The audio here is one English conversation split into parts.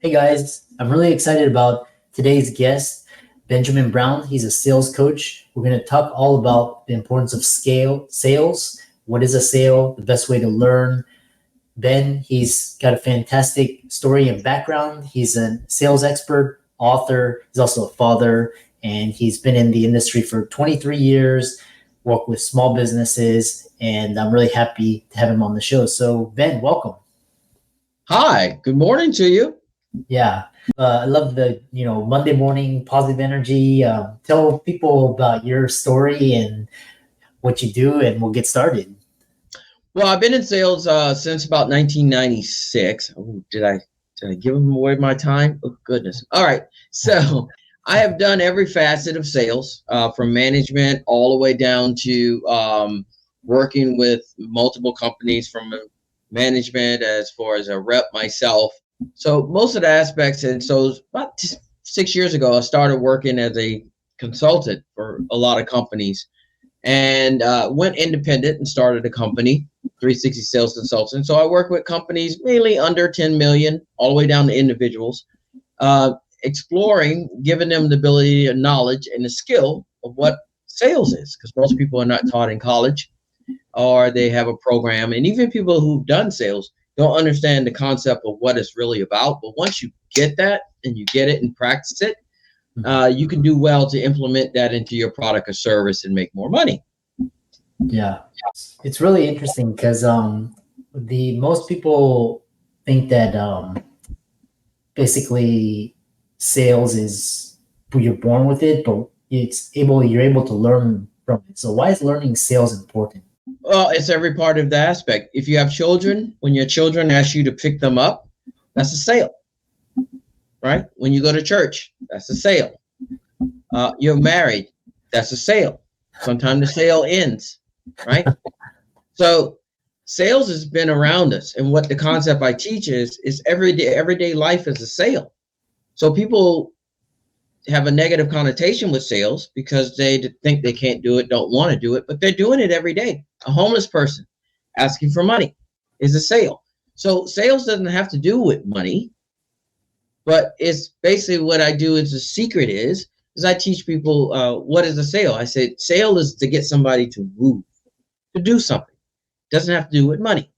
Hey guys, I'm really excited about today's guest, Benjamin Brown. He's a sales coach. We're going to talk all about the importance of sales. What is a sale? The best way to learn. Ben, he's got a fantastic story and background. He's a sales expert, author. He's also a father, and he's been in the industry for 23 years, worked with small businesses, and I'm really happy to have him on the show. So, Ben, welcome. Hi, good morning to you. Yeah, I love the Monday morning positive energy. Tell people about your story and what you do, and we'll get started. Well, I've been in sales since about 1996. Oh, did I give them away my time? Oh goodness. All right. So I have done every facet of sales, from management all the way down to working with multiple companies from management as far as a rep myself. So most of the aspects, and so about 6 years ago, I started working as a consultant for a lot of companies and went independent and started a company, 360 Sales Consultant. So I work with companies mainly under 10 million, all the way down to individuals, exploring, giving them the ability and knowledge and the skill of what sales is, because most people are not taught in college or they have a program. And even people who've done sales don't understand the concept of what it's really about. But once you get that and you get it and practice it, you can do well to implement that into your product or service and make more money. Yeah, it's really interesting because the most people think that basically sales is you're born with it, but you're able to learn from it. So why is learning sales important? Well, it's every part of the aspect. If you have children, when your children ask you to pick them up, that's a sale, right? When you go to church, that's a sale. You're married, that's a sale. Sometimes the sale ends, right? So sales has been around us. And what the concept I teach is everyday life is a sale. So people have a negative connotation with sales because they think they can't do it, don't want to do it, but they're doing it every day. A homeless person asking for money is a sale. So sales doesn't have to do with money, but it's basically what I do is the secret is I teach people what is a sale. I said sale is to get somebody to move, to do something. It doesn't have to do with money.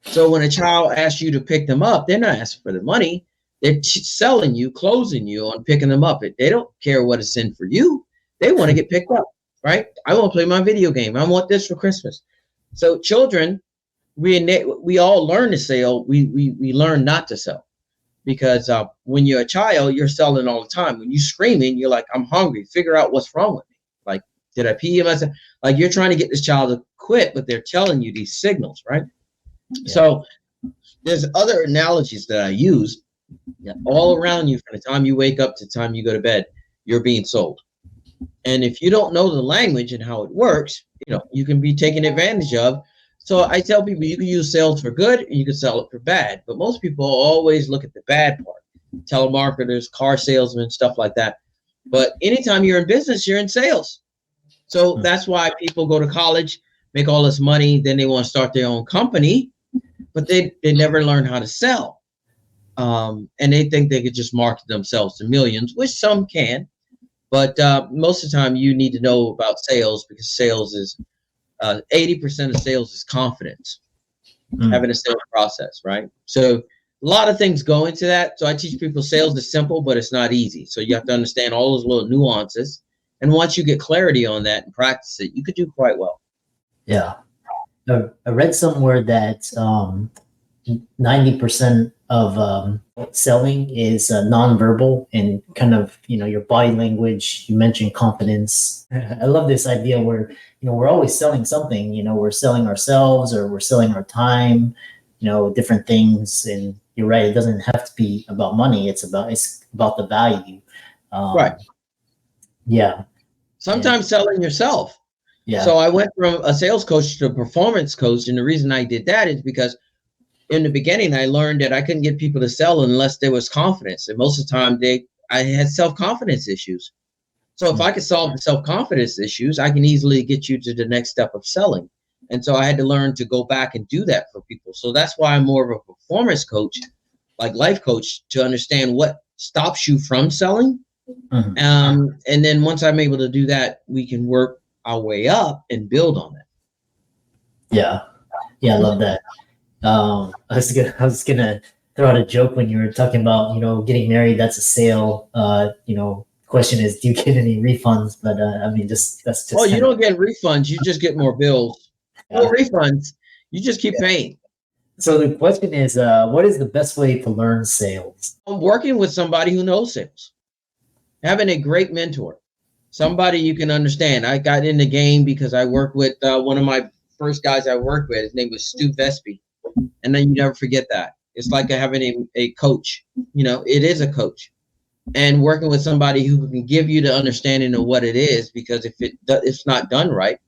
So when a child asks you to pick them up, they're not asking for the money. They're selling you, closing you on picking them up. They don't care what it's in for you. They want to get picked up, right? I want to play my video game. I want this for Christmas. So children, we all learn to sell. We learn not to sell because when you're a child, you're selling all the time. When you're screaming, you're like, I'm hungry. Figure out what's wrong with me. Like, did I pee myself? Like you're trying to get this child to quit, but they're telling you these signals, right? Yeah. So there's other analogies that I use. All around you from the time you wake up to the time you go to bed, you're being sold. And if you don't know the language and how it works, you can be taken advantage of. So I tell people you can use sales for good and you can sell it for bad. But most people always look at the bad part. Telemarketers, car salesmen, stuff like that. But anytime you're in business, you're in sales. So that's why people go to college, make all this money, then they want to start their own company, but they never learn how to sell. And they think they could just market themselves to millions, which some can. But most of the time, you need to know about sales because sales is 80% of sales is confidence, having a sales process, right? So a lot of things go into that. So I teach people sales is simple, but it's not easy. So you have to understand all those little nuances. And once you get clarity on that and practice it, you could do quite well. Yeah. I read somewhere that 90% of selling is nonverbal and kind of, your body language. You mentioned confidence. I love this idea where, we're always selling something, we're selling ourselves or we're selling our time, different things. And you're right. It doesn't have to be about money. It's about the value. Right. Yeah. Sometimes selling yourself. Yeah. So I went from a sales coach to a performance coach. And the reason I did that is because in the beginning, I learned that I couldn't get people to sell unless there was confidence. And most of the time I had self-confidence issues. So if I could solve the self-confidence issues, I can easily get you to the next step of selling. And so I had to learn to go back and do that for people. So that's why I'm more of a performance coach like life coach to understand what stops you from selling. Mhm. And then once I'm able to do that, we can work our way up and build on it. Yeah. Yeah, I love that. I was gonna throw out a joke when you were talking about, getting married. That's a sale. Question is, do you get any refunds? But I mean, that's Oh, just you kind of, don't get refunds. You just get more bills. No yeah. refunds. You just keep paying. So the question is, what is the best way to learn sales? I'm working with somebody who knows sales, having a great mentor, somebody you can understand. I got in the game because I worked with one of my first guys I worked with. His name was Stu Vespi. And then you never forget that. It's like having a coach. It is a coach. And working with somebody who can give you the understanding of what it is, because if it's not done right,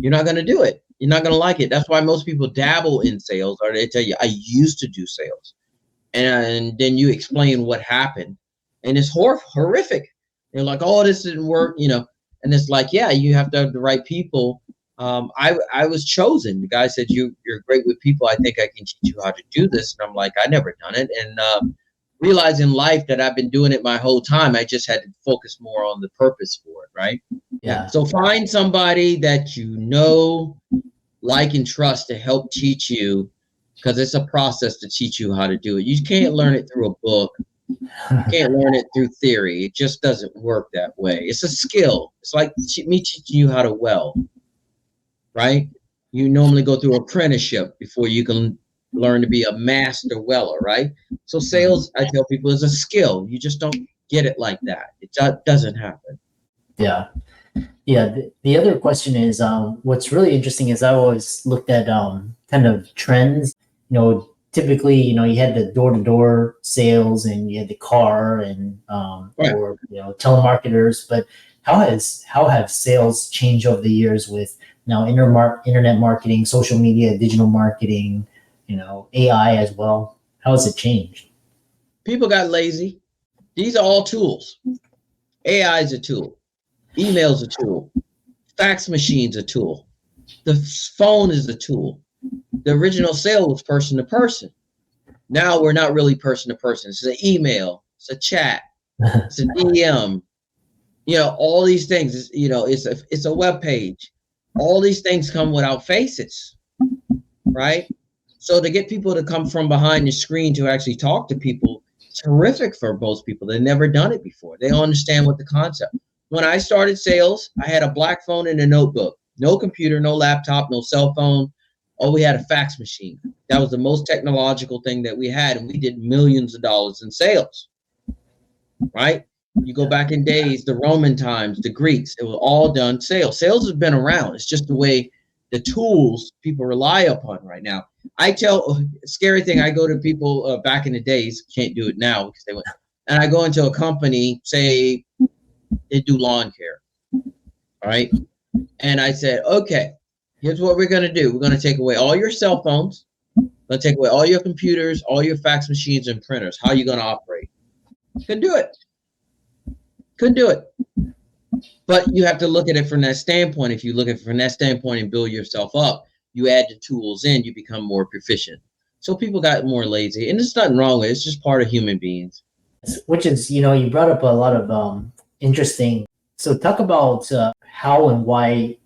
you're not going to do it. You're not going to like it. That's why most people dabble in sales, or they tell you, I used to do sales. And then you explain what happened. And it's horrific. They're like, oh, this didn't work, And it's like, yeah, you have to have the right people. I was chosen. The guy said, you're great with people. I think I can teach you how to do this. And I'm like, I never done it. And realize in life that I've been doing it my whole time. I just had to focus more on the purpose for it, right? Yeah. So find somebody that like, and trust to help teach you, because it's a process to teach you how to do it. You can't learn it through a book. You can't learn it through theory. It just doesn't work that way. It's a skill. It's like me teaching you how to weld, right? You normally go through apprenticeship before you can learn to be a master welder, right? So sales, I tell people, is a skill. You just don't get it like that. It doesn't happen. Yeah. Yeah. The other question is, what's really interesting is I always looked at kind of trends. Typically, you had the door-to-door sales and you had the car and Right. or telemarketers. But how have sales changed over the years with now internet marketing, social media, digital marketing, AI as well? How has it changed? People got lazy. These are all tools. AI is a tool. Email's a tool. Fax machine's a tool. The phone is a tool. The original sale was person to person. Now we're not really person to person. It's an email. It's a chat. It's a DM. All these things. It's a web page. All these things come without faces, right? So to get people to come from behind the screen to actually talk to people, terrific for most people. They've never done it before. They don't understand what the concept. When I started sales, I had a black phone and a notebook. No computer, no laptop, no cell phone. Oh, we had a fax machine. That was the most technological thing that we had, and we did millions of dollars in sales, right? You go back in days, the Roman times, the Greeks, it was all done sales. Sales has been around. It's just the way the tools people rely upon right now. I tell scary thing. I go to people back in the days, can't do it now because they went, and I go into a company, say they do lawn care, all right? And I said, okay, here's what we're going to do. We're going to take away all your cell phones. We're going to take away all your computers, all your fax machines and printers. How are you going to operate? Couldn't do it. Couldn't do it. But you have to look at it from that standpoint. If you look at it from that standpoint and build yourself up, you add the tools in, you become more proficient. So people got more lazy, and there's nothing wrong with it. It's just part of human beings. Which is, you brought up a lot of interesting. So talk about how and why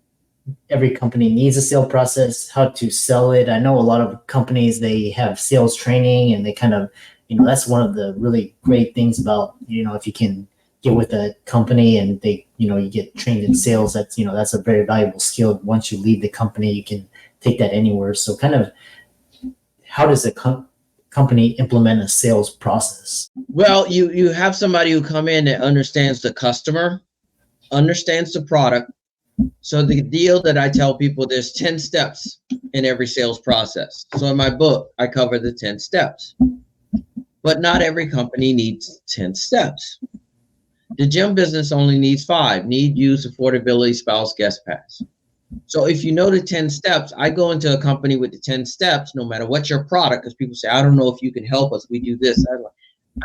every company needs a sales process, how to sell it. I know a lot of companies, they have sales training, and they kind of, that's one of the really great things about, if you can get with a company and they, you get trained in sales, that's a very valuable skill. Once you leave the company, you can take that anywhere. So kind of, how does a company implement a sales process? Well, you have somebody who come in that understands the customer, understands the product. So the deal that I tell people, there's 10 steps in every sales process. So in my book, I cover the 10 steps. But not every company needs 10 steps. The gym business only needs 5: need, use, affordability, spouse, guest pass. So if you know the 10 steps, I go into a company with the 10 steps, no matter what your product, because people say, I don't know if you can help us. We do this.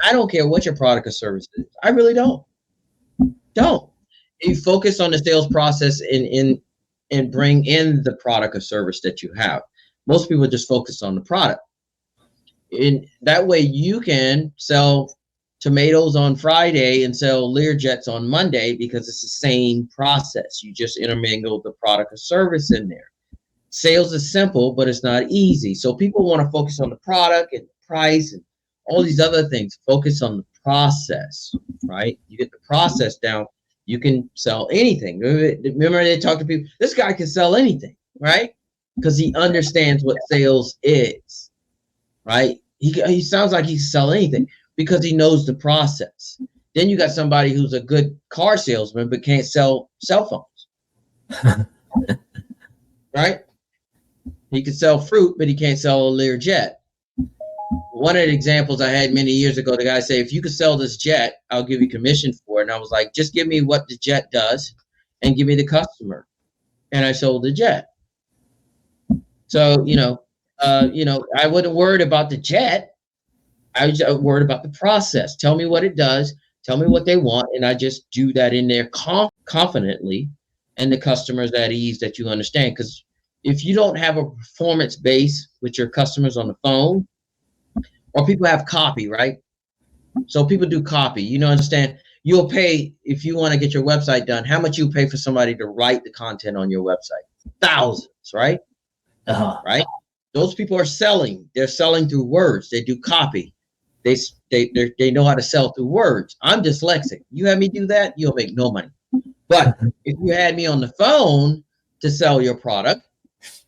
I don't care what your product or service is. I really don't. Don't. You focus on the sales process and bring in the product or service that you have. Most people just focus on the product. In that way, you can sell tomatoes on Friday and sell Learjets on Monday because it's the same process. You just intermingle the product or service in there. Sales is simple, but it's not easy. So people want to focus on the product and price and all these other things. Focus on the process, right? You get the process down, you can sell anything. Remember they talk to people, this guy can sell anything, right? Because he understands what sales is, right? He sounds like he can sell anything because he knows the process. Then you got somebody who's a good car salesman but can't sell cell phones, right? He can sell fruit, but he can't sell a Learjet. One of the examples I had many years ago, the guy said, if you could sell this jet, I'll give you commission for it. And I was like, just give me what the jet does and give me the customer. And I sold the jet. So, I wasn't worried about the jet. I was worried about the process. Tell me what it does. Tell me what they want. And I just do that in there confidently. And the customer's at ease that you understand. Because if you don't have a performance base with your customers on the phone, or people have copy, right? So people do copy, understand, you'll pay, if you want to get your website done, how much you pay for somebody to write the content on your website? Thousands, right? Right? Those people are selling. They're selling through words. They do copy. They know how to sell through words. I'm dyslexic. You have me do that, you'll make no money. But if you had me on the phone to sell your product,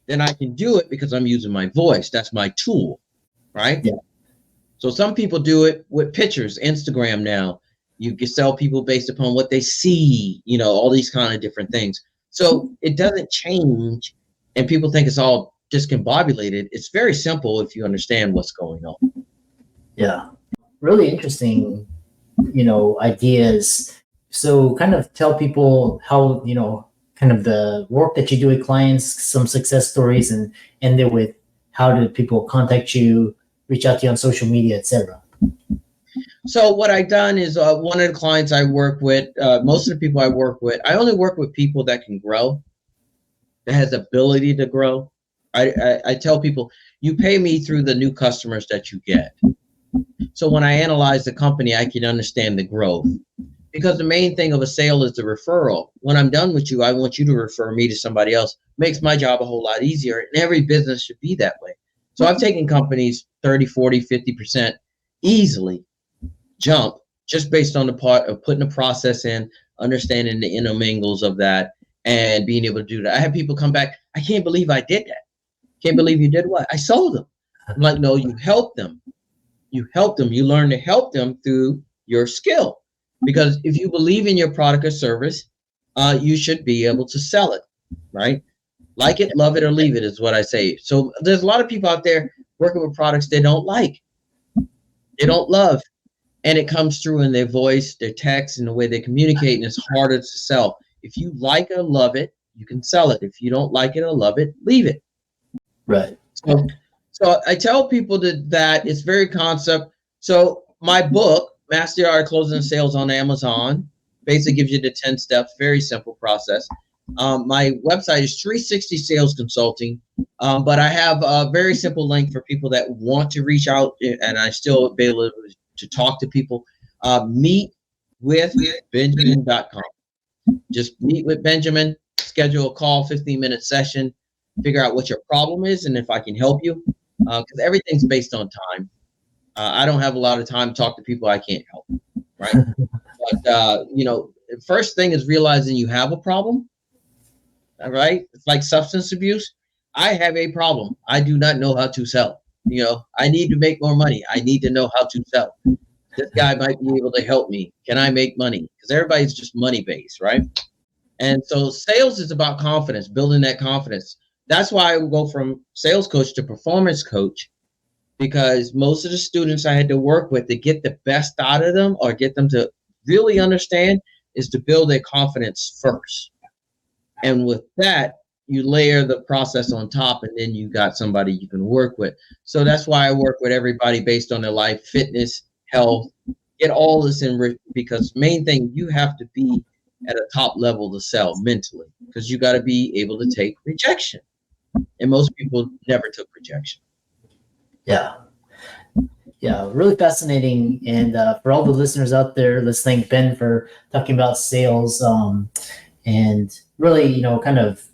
then I can do it because I'm using my voice. That's my tool, right? Yeah. So some people do it with pictures, Instagram now. You can sell people based upon what they see, all these kind of different things. So it doesn't change, and people think it's all discombobulated. It's very simple if you understand what's going on. Yeah. Really interesting, ideas. So kind of tell people how, kind of the work that you do with clients, some success stories, and end it with how do people contact you, reach out to you on social media, etc. So what I've done is one of the clients I work with, most of the people I work with, I only work with people that can grow, that has ability to grow. I tell people, you pay me through the new customers that you get. So when I analyze the company, I can understand the growth. Because the main thing of a sale is the referral. When I'm done with you, I want you to refer me to somebody else. Makes my job a whole lot easier. And every business should be that way. So I've taken companies 30, 40, 50% easily jump just based on the part of putting a process in, understanding the intermingles of that, and being able to do that. I have people come back, I can't believe I did that. Can't believe you did what? I sold them. I'm like, no, you helped them. You helped them. You learn to help them through your skill. Because if you believe in your product or service, you should be able to sell it, right? Like it, love it, or leave it is what I say. So there's a lot of people out there working with products they don't like, they don't love, and it comes through in their voice, their text, and the way they communicate, and it's harder to sell. If you like or love it, you can sell it. If you don't like it or love it, leave it. Right. So I tell people that it's very concept. So my book, Master the Art of Closing Sales on Amazon, basically gives you the 10 steps, very simple process. My website is 360 Sales Consulting, but I have a very simple link for people that want to reach out, and I still be able to talk to people. Meetwithbenjamin.com. Just meet with Benjamin, schedule a call, 15-minute session, figure out what your problem is and if I can help you, because everything's based on time. I don't have a lot of time to talk to people I can't help, right? But, first thing is realizing you have a problem, all right? It's like substance abuse. I have a problem. I do not know how to sell. I need to make more money. I need to know how to sell. This guy might be able to help me. Can I make money? Because everybody's just money-based, right? And so sales is about confidence, building that confidence. That's why I would go from sales coach to performance coach, because most of the students I had to work with to get the best out of them or get them to really understand is to build their confidence first. And with that, you layer the process on top, and then you got somebody you can work with. So that's why I work with everybody based on their life, fitness, health, get all this in, because main thing, you have to be at a top level to sell mentally, because you got to be able to take rejection. And most people never took rejection. Yeah. Yeah, really fascinating. And for all the listeners out there, let's thank Ben for talking about sales, and really, kind of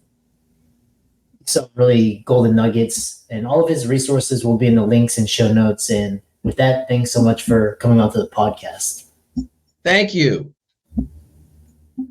some really golden nuggets. And all of his resources will be in the links and show notes. And with that, thanks so much for coming on to the podcast. Thank you.